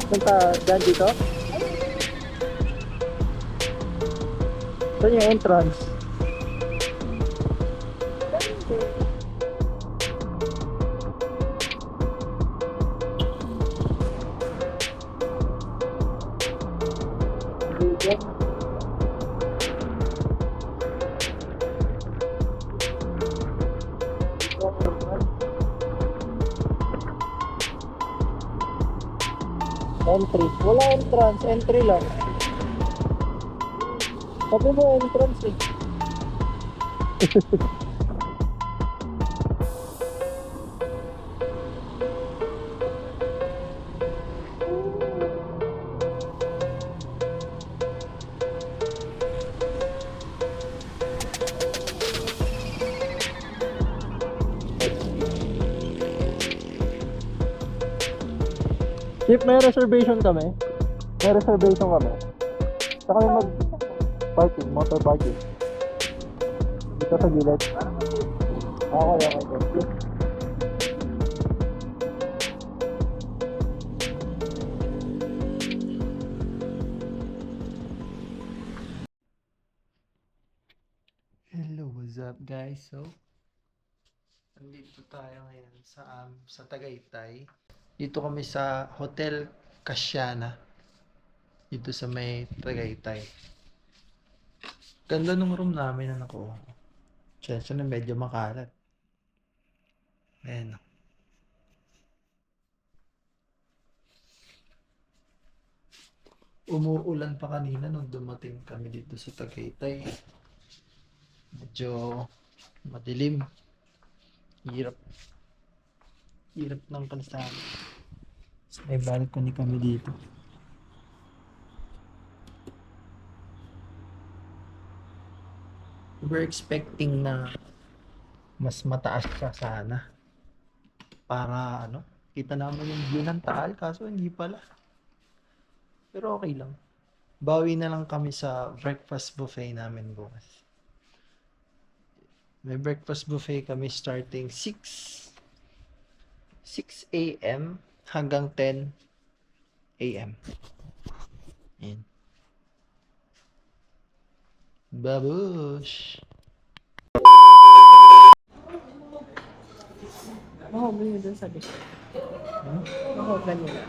Punta dyan dito? Saan yung entrance? Entry. Wala entrance. Entry lang. Sabi mo entrance eh. If may reservation kami, saka kami mag-parking, motor parking. Dito sa gilid. Okay, thank you. Hello, what's up guys? So, nandito tayo ngayon sa Tagaytay. Dito kami sa Hotel Kasyana. Dito sa may Tagaytay. Ganda ng room namin, anak ko. Sensya na medyo makalat. Ayan. Umuulan pa kanina nung dumating kami dito sa Tagaytay. Medyo madilim. Hirap ng kalsada. May balcony kami dito. We're expecting na mas mataas siya sana. Para kita naman yung view ng Taal, kaso hindi pala. Pero okay lang. Bawi na lang kami sa breakfast buffet namin bukas. May breakfast buffet kami starting 6 a.m. hanggang 10 a.m. Ayan. Babush! Mahogany nyo dun sa likod. Mahogany nyo.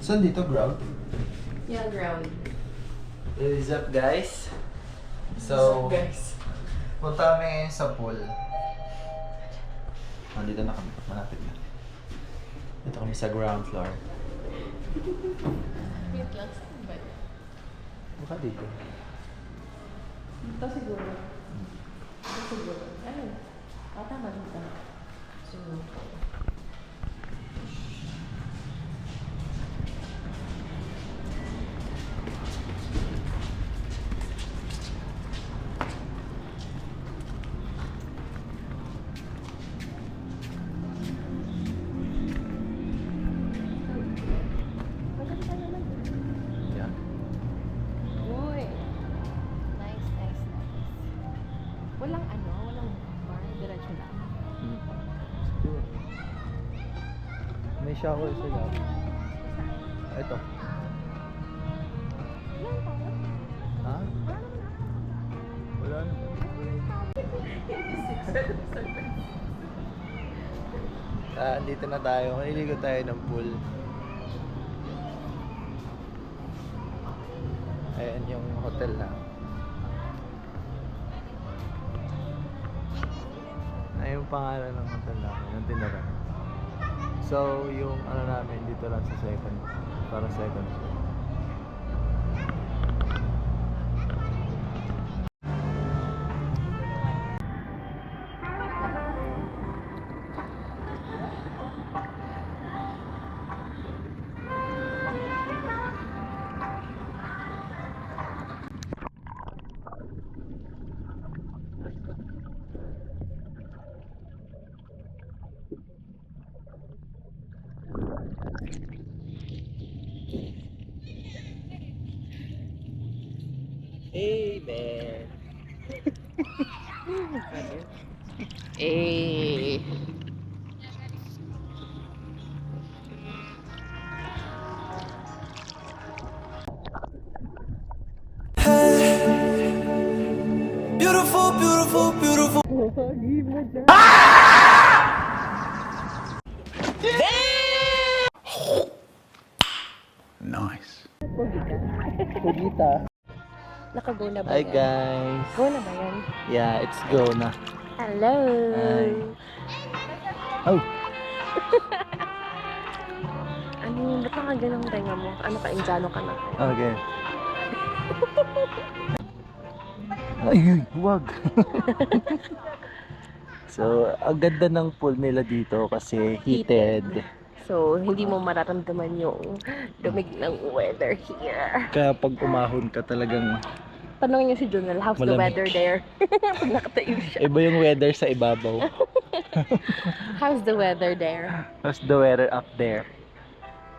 Saan dito, ground? Yeah, ground. What's up, guys? So, guys. punta kami ngayon sa pool. Nandito na kami. Malapit na. Dito kami sa ground floor. Wait lang, saan ba? Baka dito. Ito siguro. Ito siguro. Ayun. Tama dito. Siguro. Walang walang bar. Diretso lang. Siguro. May shower sila. Ito. Ha? Wala naman. Dito na tayo. Maliligo tayo ng pool. Ayan yung hotel na. Ayun yung pangalan ng hotel namin, ng tinaran. So, yung ano namin dito lang sa second. Para second floor. Amen. Eh. Beautiful, beautiful, beautiful. Nice. Pugita. Naka-go na ba Hi yan? guys. Go na ba yan? Yeah, it's go na. Hello! Hi. Oh, Ba't nakaganong tenga mo? Ano ka, Indiano ka na? okay. Ay, huwag. So, ang ganda ng pool nila dito kasi heated. So, hindi mo mararamdaman yung lumig ng weather here. Kaya pag umahon ka talagang Tanongin niyo si Junel, how's the Malamig. weather there? Pag nakatayo siya. iba yung weather sa ibabaw. How's the weather there? How's the weather up there?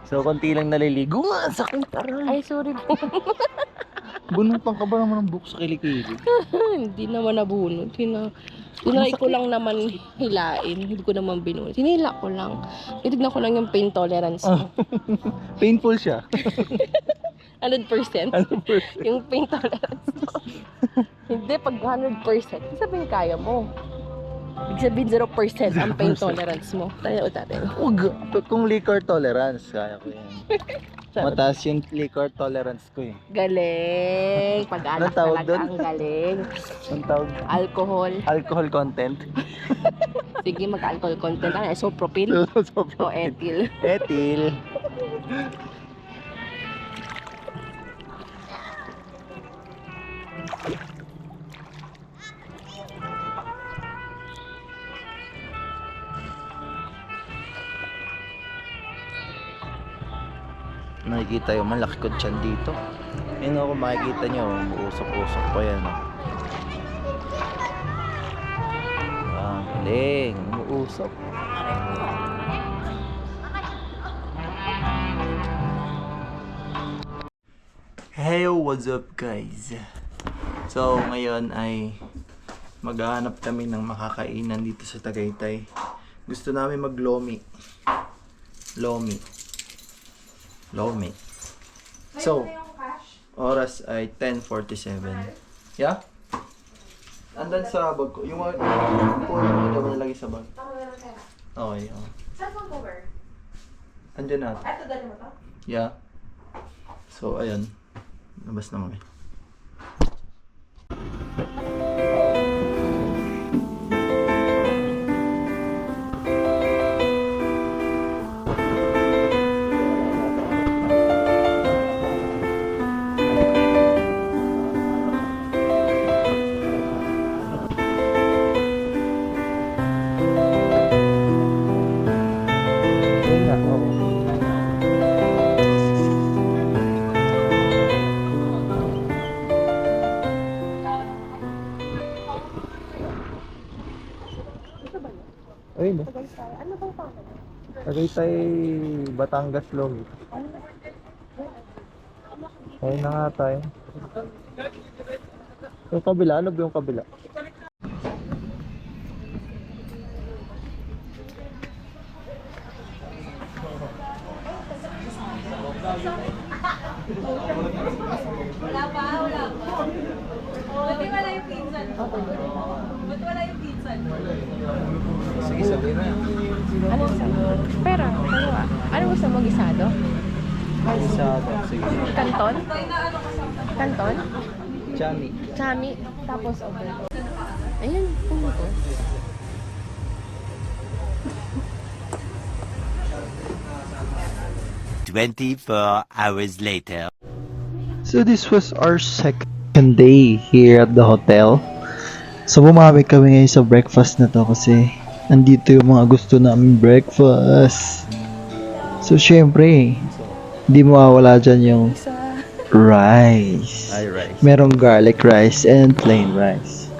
So, konti lang naliligo. Nga, sakit aray. Ay, sorry po. Bunutan ka ba naman ng buhok sa kilikili? Hindi naman nabunot. Tinry ko lang naman hilain. Hindi ko naman binunot. Hinila ko lang. Titignan ko lang yung pain tolerance mo. Painful siya. 100%. Ano po? Yung pain tolerance mo. Hindi, pag 100%, sabihin kaya mo. Ibig sabihin 0% ang pain tolerance mo. Tayo natin. Huwag. Kung liquor tolerance, kaya ko yan. Mataas yung liquor tolerance ko eh. Galing. Pag-anak Anong tawag talaga doon? ang galing. Ang tawag? Alcohol. Alcohol content. Sige, mag-alcohol content. Ano, isopropyl So, o ethyl. Etil. Nakikita yung malaki ko dyan dito. Yun ako makikita nyo, usok-usok pa yan. Galing, umuusok. Hey, what's up guys? So, ngayon ay maghahanap kami ng makakainan dito sa Tagaytay. Gusto namin mag-lomi. Lomi. So, oras ay 10:47. Yeah? Andan sa bag ko. Yung phone mo, hindi mo nalagay sa bag. Okay, oh. Saan phone cover? Andyan na. Ito, dali mo to? Yeah. So, ayun. Labas na kami. Ayun eh. Ano bang pangalan? Tagaytay, Batangas Lomi. Ayun na nga tayo. Yung kabila, ano ba yung kabila? Sige, sabihin na. Ano gusto mo? Pero, dalawa. Ano gusto mo, gisado? Isado. Sige. Kanton? Kanton? Chami. Chami. Tapos, overload. Ayun, pumunto. Hours later. So this was our second day here at the hotel. So bumami kami ngayon sa breakfast na to kasi nandito yung mga gusto namin breakfast. So syempre, hindi mawawala dyan yung rice. Merong garlic rice and plain rice.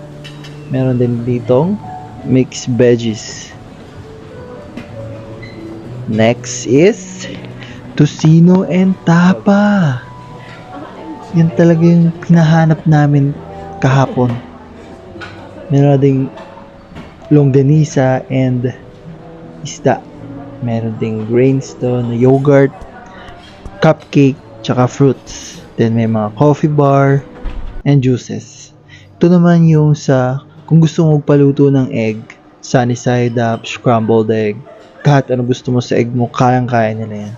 Meron din ditong mixed veggies. Next is tocino and tapa. Yan talaga yung hinahanap namin kahapon. Meron ding longganisa and isda. Meron ding grainstone, yogurt, cupcake, tsaka fruits. Then may mga coffee bar and juices. Ito naman yung sa kung gusto mo magpaluto ng egg, sunny side up, scrambled egg, kahit ano gusto mo sa egg mo, kayang-kaya nila yan.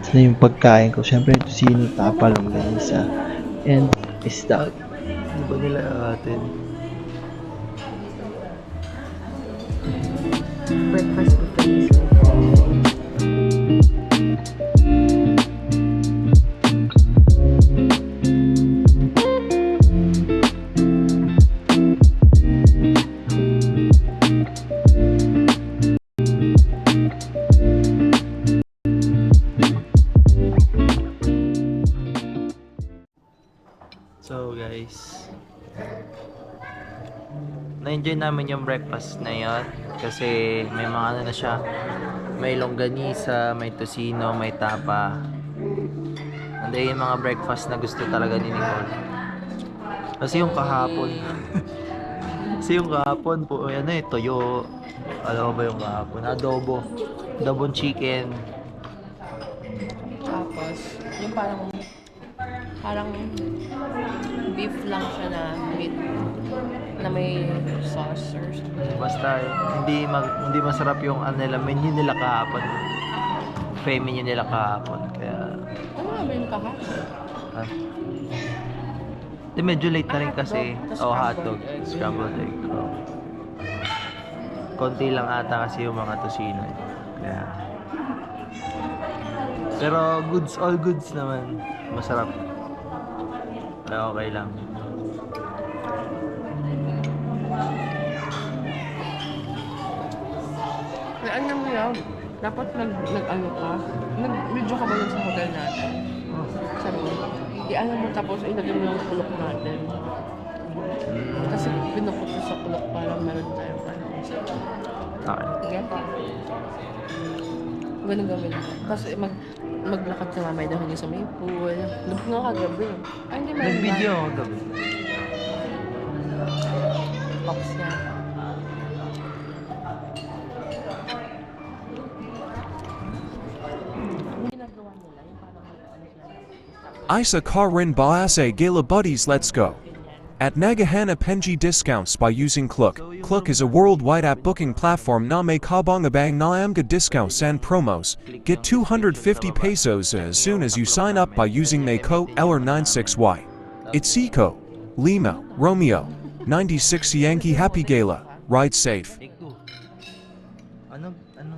Ito na yung pagkain ko. Siyempre, tocino, tapa, longganisa, and isda. Ano ba nila atin? Breakfast buffet. So guys, na-enjoy namin yung breakfast na yon kasi may mga ano na siya, may longganisa, may tocino, may tapa. Hindi yung mga breakfast na gusto talaga ni Nicole. Kasi yung kahapon kasi yung kahapon po, ano eh, toyo. Alam mo ba yung kahapon? Adobong chicken. Tapos, yung parang beef lang siya na meat na may sauce or something. Basta hindi masarap yung ano nila, menu nila kahapon. Menu nila kahapon. Kaya Ano nga ba yung kahapon? ah. Di medyo late na rin kasi. Hotdog, tas Hotdog, scrambled egg. Oh. Konti lang ata kasi yung mga tocino. Kaya pero all goods naman. Masarap. Kaya okay lang. May ano mo yun? Dapat nag-ano ka? Nag-video ka ba dun sa hotel natin? Sa room? I-ano mo tapos ilagay mo yung kulok natin. Kasi pinukot ko sa kulok para meron tayong ano. Okay. Sige pa. Ganun gawin. Kasi maglakad ka mamaya daw hindi sa may pool. Lubog nga kagabi. Ay, hindi meron Nag-video ako gabi. box niya. Ginagawa nila yung parang Isa Karin Baase Gala Buddies Let's Go. At Nagahana Penji discounts by using Klook. Klook is a worldwide app booking platform na may kabangabang na amga discounts and promos. Get 250 pesos as soon as you sign up by using Mayco LR96Y. It's Eco, Lima, Romeo, 96 Yankee Happy Gala. Ride safe. Take two. Anong ano?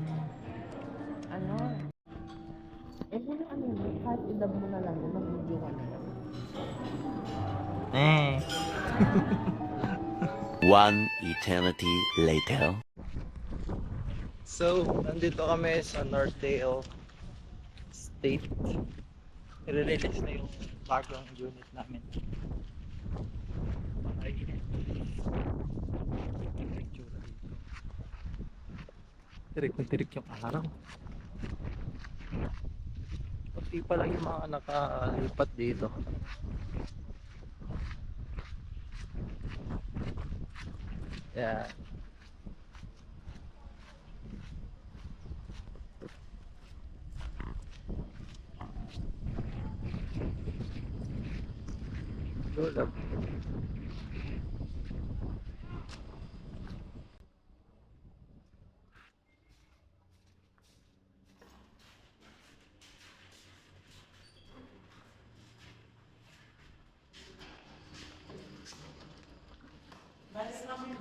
Eh, kung ano yun, kahit idab mo na lang, mag-video ka na lang. One eternity later. So, nandito kami sa Northdale State. I-release na yung bagong unit namin. Tirik na tirik yung araw. Pati pa lang yung mga nakalipat dito. Yeah. Lola.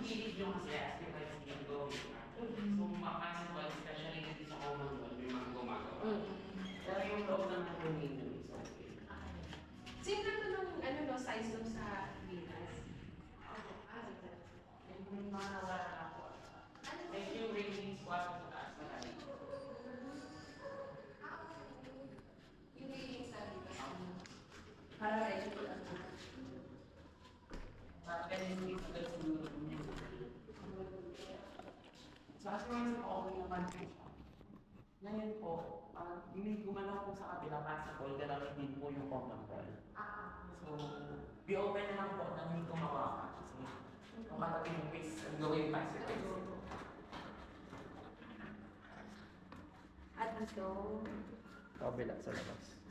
hilig nyo kasi estimate yung gawin. So, possible, especially dito sa common wall, may mga gumagawa. Pero yung loob naman po ninyo is okay. Same lang ito nung ano, no, size nung sa Venus. Yung mga nawala na po. Like yung raging squat sa taas na rin. Yung reading sa Venus. Para ready ko lang. Bakit hindi ko agad siguro niya. So, kasi mga okay naman po siya. Ngayon po, hindi gumalaw po sa kabila possible, dalawin din po yung common wall. So, be open na lang po na hindi gumawa ka. Kasi, kung katabi yung face, ang gawin possible. At ito, Kabila sa labas.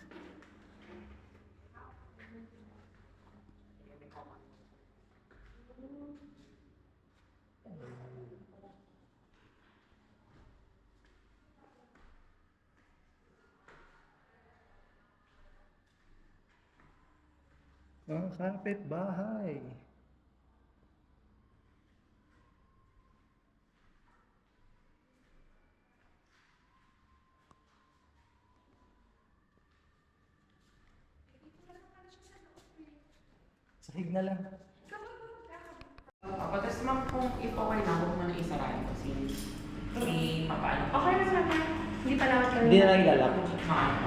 Ang kapitbahay. Sahig na lang. Pagkas naman kung if okay na, huwag mo na isaraan kasi hindi papaano. okay lang naman. Hindi pa lang Hindi na ilalak.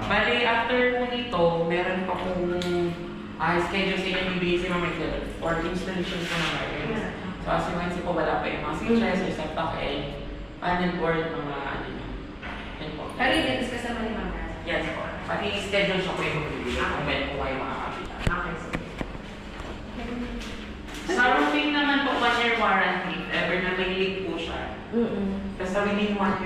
Bali, after po nito, meron pa kung schedule sa inyo bibigay si Mama Michael for installation po ng wires. So as you can see po, wala pa yung mga switches, yung set-top and panel board, mga ano nyo. Yan po. Pero i-discuss naman ni Mama. Yes po. Pati schedule siya po yung magbibigay kung when po kayo makakapita. Okay, sige. Sa roofing naman po, 1 year warranty. If ever na may leak po siya. Basta within 1 year